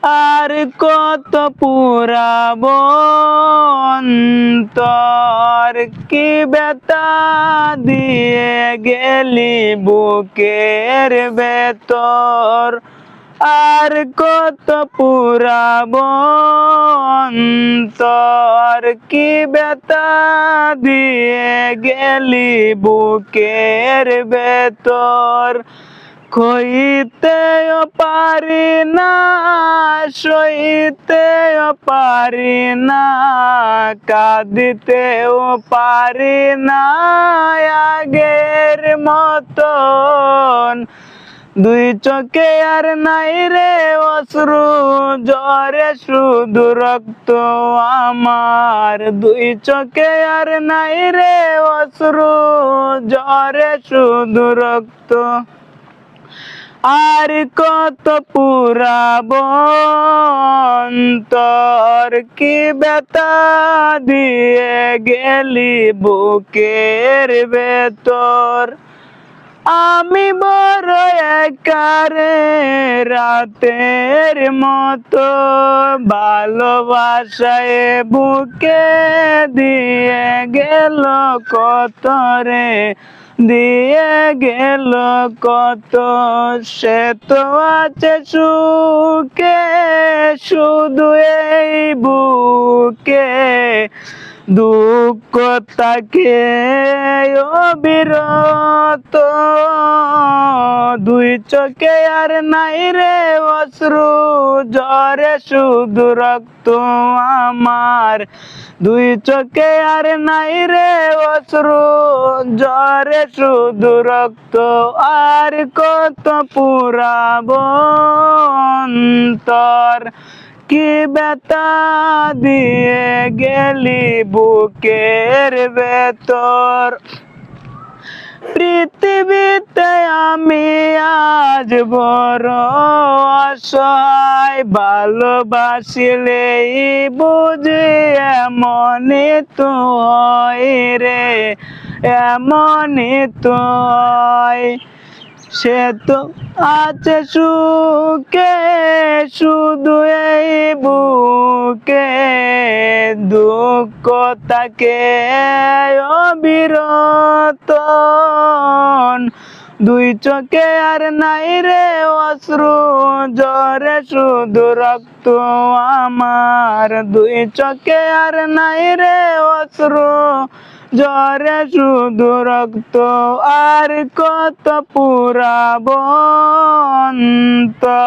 আর কত পুরাবো অন্তর, কি ব্যথা দিয়ে গেলি বুকের ভেতর। আর কত পুরাবো অন্তর, কি ব্যথা দিয়ে গেলি বুকের ভেতর। কইতেও পারি না, সইতেও পারি না, কাঁদিতেও পারি না আগের মতন। দুই চোখে আর নাই রে অশ্রু ঝরে শুধু রক্ত আমার। দুই চোখে আর নাই রে অশ্রু ঝরে শুধু রক্ত। আর কত পুরাবো অন্তর, কি ব্যথা দিয়ে গেলি বুকের ভেতর। আমি বড় একা রে রাতের মতো, ভালোবাসায় বুকে দিয়ে গেল কত রে, দিয়ে গেল কত। সে তো আছে সুখে শুধু এই বুকে, দুঃখ তাকে অবিরত। দুই চোখে আর নাই রে অশ্রু ঝরে শুধু রক্ত আমার। দুই চোখে আর নাই রে অশ্রু ঝরে শুধু রক্ত। আর কত পুরাবো অন্তর, কি ব্যথা দিয়ে গেলি বুকের ভেতর। পৃথিবীতে আমি আজ বড় অসহায়, ভালোবাসিলেই বুঝি এমনই তো হয় রে, এমনই তো হয়। সে তো আছে সুখে শুধু এই বুকে, দুঃখ তাকে অবিরত। দুই চোখে আর নাই রে অশ্রু ঝরে শুধু রক্ত আমার। দুই চোখে আর নাই রে অশ্রু ঝরে শুধু রক্ত। আর কত পুরাবো অন্তর।